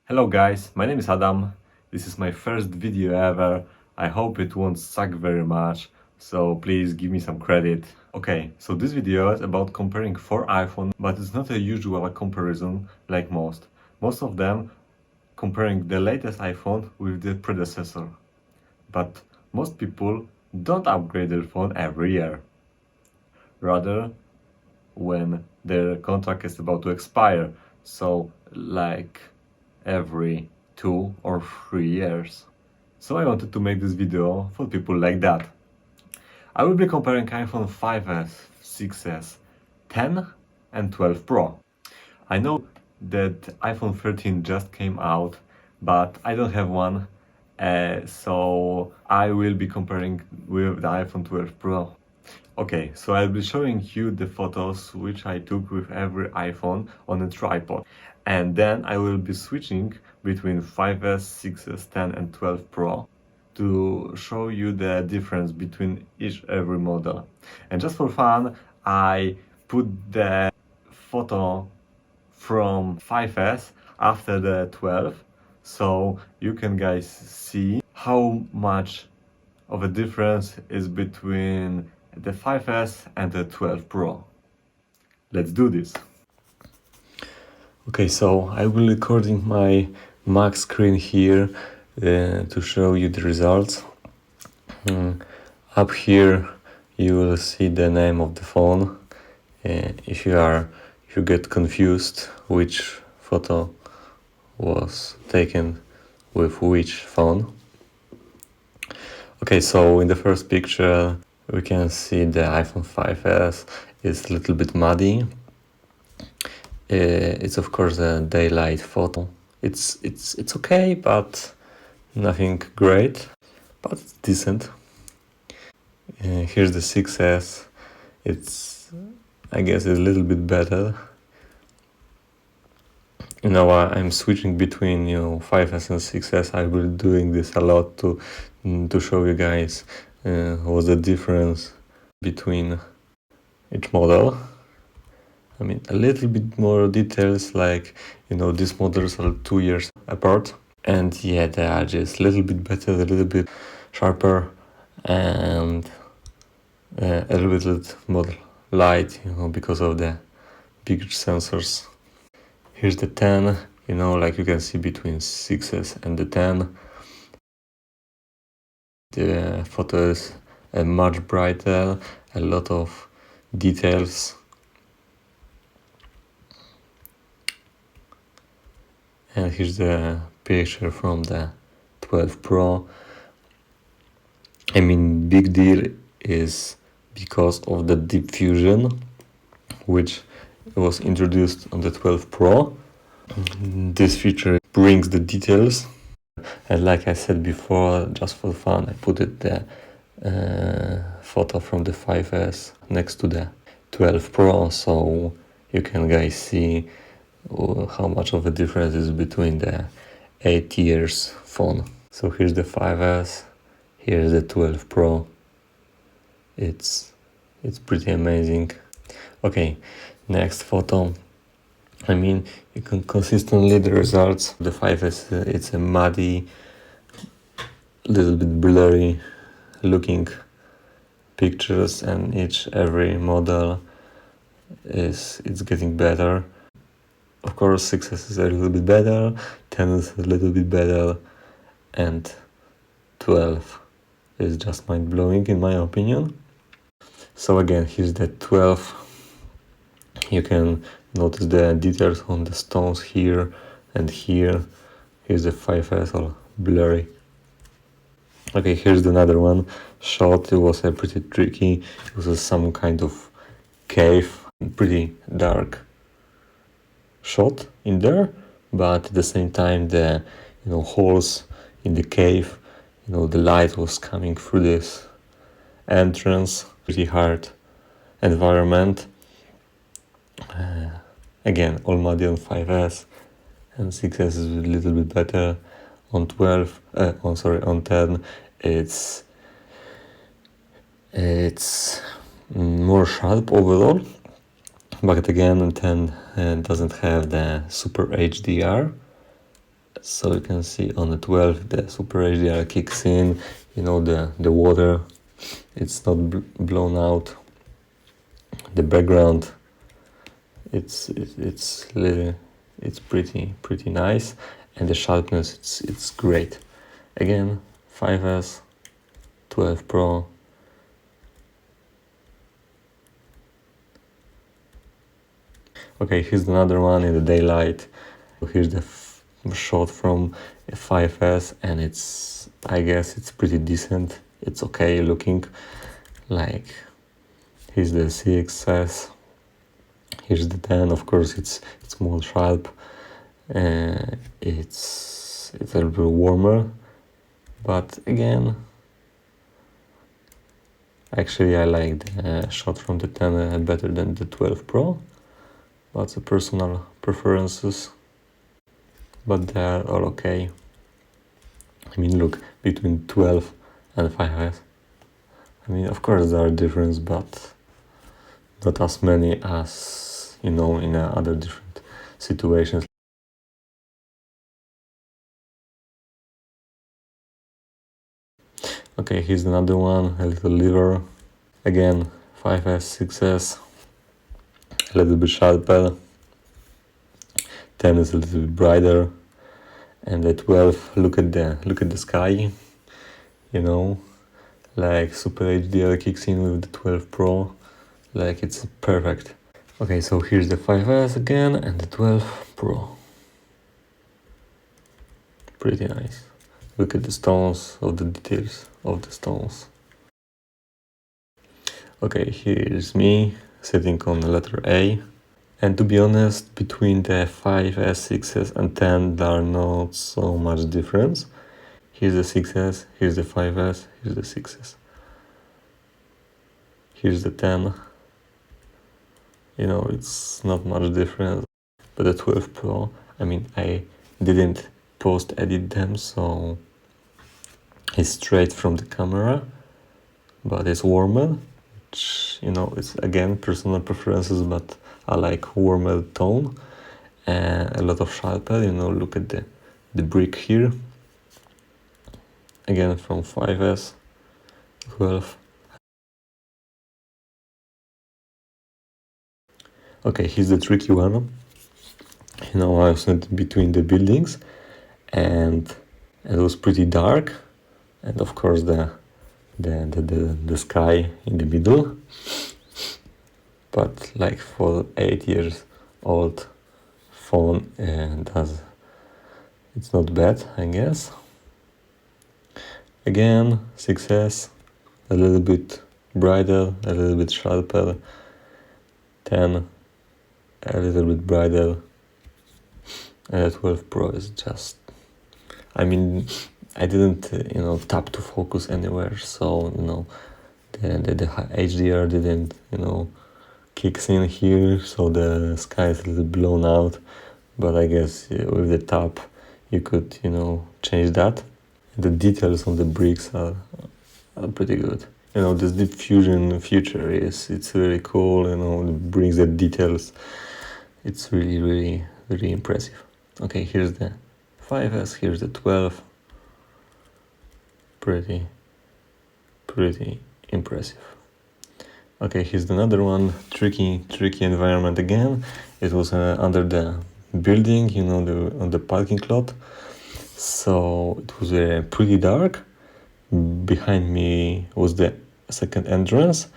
Hello guys, my name is Adam. This is my first video ever. I hope it won't suck very much, so please give me some credit. Okay, so this video is about comparing 4 iPhone, but it's not a usual comparison like most. Most of them comparing the latest iPhone with the predecessor. But most people don't upgrade their phone every year. Rather, when their contract is about to expire, so like every 2 or 3 years. So I wanted to make this video for people like that. I will be comparing iPhone 5s, 6s, 10 and 12 Pro. I know that iPhone 13 just came out, but I don't have one, so I will be comparing with the iPhone 12 Pro. Okay, so I'll be showing you the photos which I took with every iPhone on a tripod. And then I will be switching between 5s, 6s, 10 and 12 Pro to show you the difference between every model. And just for fun, I put the photo from 5s after the 12, so you can guys see how much of a difference is between the 5s and the 12 Pro. Let's do this. Okay, so I will recording my Mac screen here to show you the results. Up here you will see the name of the phone. If you get confused which photo was taken with which phone. Okay, so in the first picture we can see the iPhone 5s is a little bit muddy. It's of course a daylight photo. It's okay, but nothing great, but it's decent. Here's the 6s. It's, I guess, a little bit better. I'm switching between 5s and 6s. I will doing this a lot to show you guys what's the difference between each model. I mean, a little bit more details, like these models are 2 years apart, and yeah, they are just a little bit better, a little bit sharper, and a little bit more light, because of the bigger sensors. Here's the 10, like you can see between 6s and the 10. The photo is much brighter, a lot of details. And here's the picture from the 12 Pro. I mean, big deal is because of the deep fusion, which was introduced on the 12 Pro. This feature brings the details, and like I said before, just for fun, I put the photo from the 5s next to the 12 Pro, so you can guys see how much of a difference is between the 8 years phone. So here's the 5s, here's the 12 Pro. It's pretty amazing. Okay, next photo. I mean, you can consistently the results. The 5s, it's a muddy, little bit blurry looking pictures, and every model it's getting better. Of course, 6s is a little bit better, 10 is a little bit better, and 12 is just mind-blowing in my opinion. So again, here's the 12. You can notice the details on the stones here and here. Here's the 5s, all blurry. Okay, here's another one shot. It was a pretty tricky. It was some kind of cave, pretty dark shot in there, but at the same time the holes in the cave, the light was coming through this entrance. Pretty hard environment. Again, all muddy on 5s, and 6s is a little bit better. On 12, on 10, it's more sharp overall, but again, 10 doesn't have the super HDR, So you can see on the 12 the Super HDR kicks in, you know, the water, it's not blown out. The background, it's pretty nice, and the sharpness, it's great. Again, 5S, 12 Pro. Okay, here's another one in the daylight. Here's the shot from 5S, and I guess it's pretty decent. It's okay looking. Like, here's the 6S. Here's the 10. Of course, it's more sharp. It's a little bit warmer, but again, actually I like the shot from the 10 better than the 12 Pro. Lots of personal preferences, but they're all okay. I mean, look, between 12 and 5S. I mean, of course there are differences, but not as many as, you know, in other different situations. Okay, here's another one, a little liver. Again, 5S, 6S, a little bit sharper. 10 is a little bit brighter, and the 12, look at the sky, you know, like Super HDR kicks in with the 12 Pro, like it's perfect. Okay, so here's the 5S again and the 12 Pro. Pretty nice. Look at the stones, of the details of the stones. Okay, here's me sitting on the letter A. And to be honest, between the 5S, 6S and 10, there are not so much difference. Here's the 6S, here's the 5S, here's the 6S. Here's the 10. You know, it's not much difference. But the 12 Pro, I mean, I didn't post-edit them, so it's straight from the camera, but it's warmer, which, you know, it's again personal preferences, but I like warmer tone and a lot of sharper. You know, look at the brick here, again from 5S, 12. Okay, here's the tricky one. You know, I was between the buildings, and it was pretty dark, and of course the sky in the middle. But like for 8 years old phone, it's not bad, I guess. Again, 6S, a little bit brighter, a little bit sharper. 10, a little bit brighter. And 12 Pro is just, I mean, I didn't, you know, tap to focus anywhere, so, you know, the HDR didn't, you know, kicks in here, so the sky is a little blown out. But I guess with the tap, you could, you know, change that. The details on the bricks are pretty good. You know, this deep fusion feature it's really cool. You know, it brings the details. It's really impressive. Okay, here's the 5S, here's the 12. Pretty impressive. Okay, here's another one. Tricky environment again. It was under the building, you know, on the parking lot. So it was pretty dark. Behind me was the second entrance,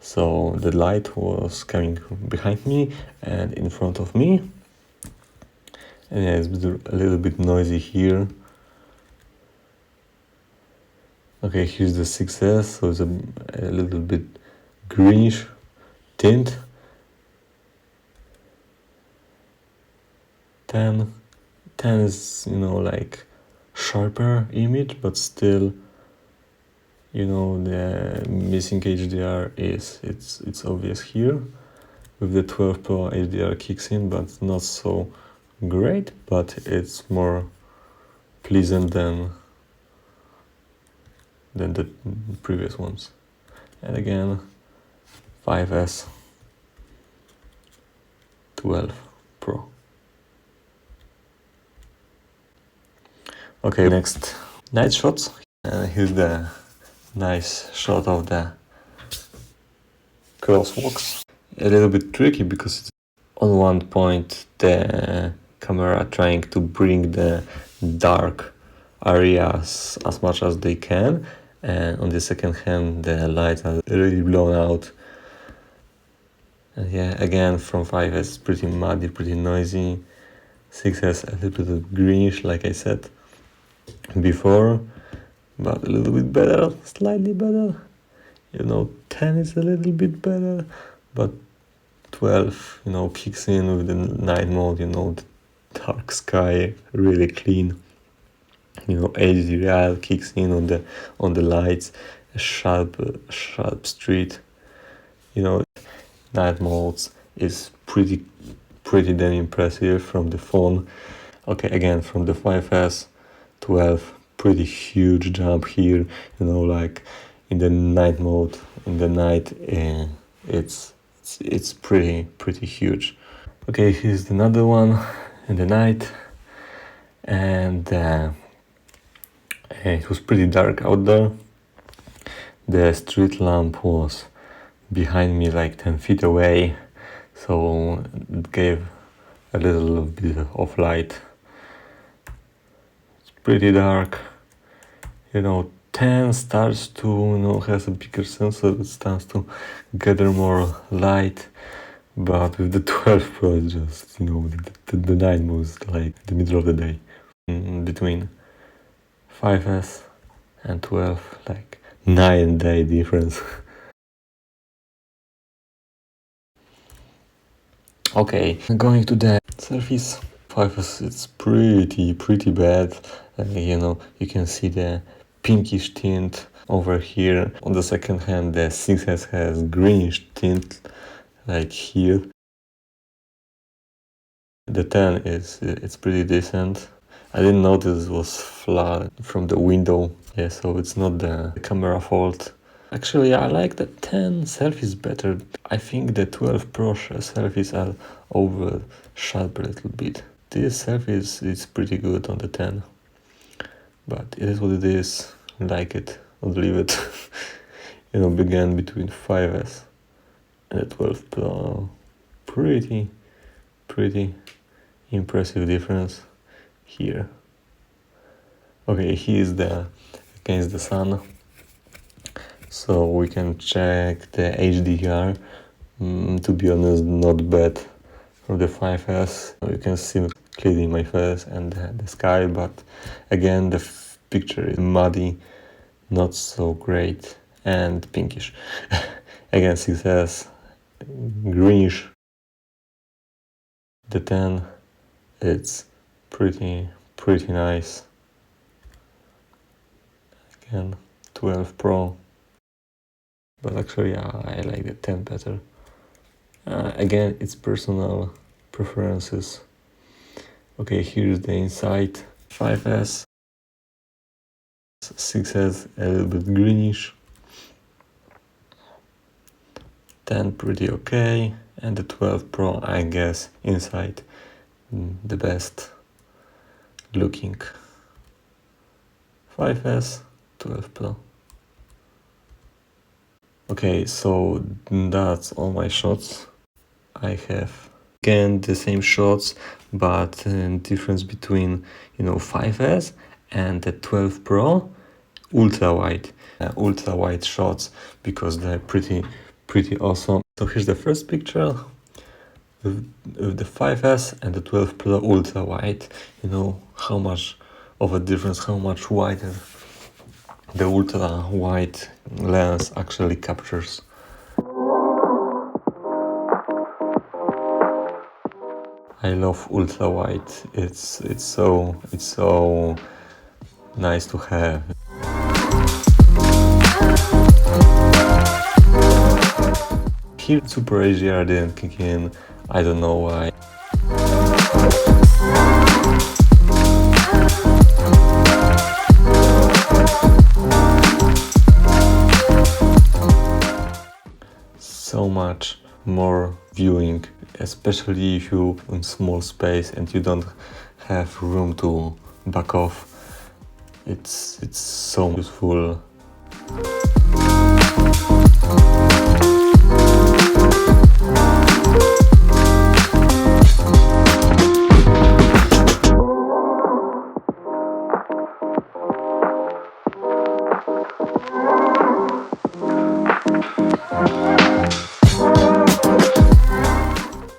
so the light was coming behind me and in front of me. And yeah, it's a little bit noisy here. Okay, here's the 6S, so it's a little bit greenish tint. 10 is, you know, like sharper image, but still, you know, the missing HDR it's obvious here. With the 12 Pro, HDR kicks in, but not so great, but it's more pleasant than the previous ones. And again, 5S, 12 Pro. Okay, next night shots. And here's the nice shot of the crosswalks. A little bit tricky because it's on one point the camera trying to bring the dark areas as much as they can, and on the second hand the lights are really blown out. And yeah, again from 5S pretty muddy, pretty noisy. 6S a little bit greenish like I said before, but a little bit better, slightly better. 10 is a little bit better, but 12, kicks in with the night mode, the dark sky, really clean. HDR kicks in on the lights, a sharp street. Night modes is pretty damn impressive from the phone. Okay, again from the 5S, 12, pretty huge jump here. Like in the night mode, in the night, it's pretty huge. Okay, here's another one in the night, and it was pretty dark out there. The street lamp was behind me like 10 feet away, so it gave a little bit of light. It's pretty dark. 10 starts to has a bigger sensor, it starts to gather more light, but with the 12 Pro it's just the night moves like the middle of the day. Between 5S and 12, like 9-day difference. Okay, going to the surface. 5S, it's pretty bad. You can see the pinkish tint over here. On the second hand, the 6S has greenish tint, like here. The 10 it's pretty decent. I didn't notice it was flat from the window. Yeah, so it's not the camera fault. Actually, I like the 10 selfies better. I think the 12 Pro selfies are overshot a little bit. This selfie is pretty good on the 10. But it is what it is. Like it or leave it. Began between 5S and the 12 Pro. Pretty impressive difference here. Okay, here's the against the sun, so we can check the HDR. To be honest, not bad from the 5S. You can see clearly my face and the sky, but again the picture is muddy, not so great, and pinkish. Again 6S greenish. The 10, it's pretty nice. Again 12 Pro, but actually I like the 10 better. Again, it's personal preferences. Okay, here's the inside. 5S, 6S a little bit greenish, 10 pretty okay, and the 12 Pro, I guess, inside the best looking. 5S, 12 Pro. Okay, so that's all my shots I have. Again, the same shots, but difference between 5S and the 12 Pro, ultra wide shots, because they're pretty awesome. So here's the first picture with the 5S and the 12 Pro ultra wide. How much of a difference, how much wider the ultra wide lens actually captures. I love ultra wide. It's so nice to have. Here Super HDR didn't kick in. I don't know why. So much more viewing, especially if you in small space and you don't have room to back off. It's so useful.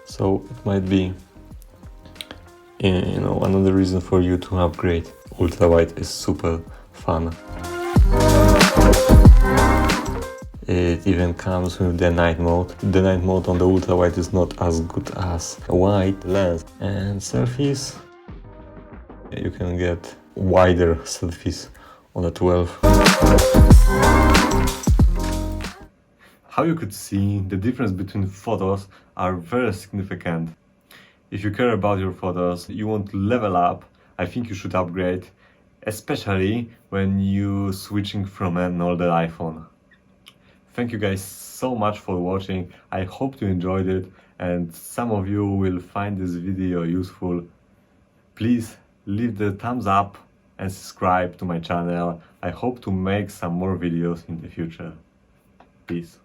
So it might be, another reason for you to upgrade. Ultra wide is super fun. It even comes with the night mode. The night mode on the ultra wide is not as good as a wide lens. And selfies, you can get wider selfies on the 12. How you could see, the difference between photos are very significant. If you care about your photos, you want to level up, I think you should upgrade, especially when you switching from an older iPhone. Thank you guys so much for watching. I hope you enjoyed it and some of you will find this video useful. Please leave the thumbs up and subscribe to my channel. I hope to make some more videos in the future. Peace.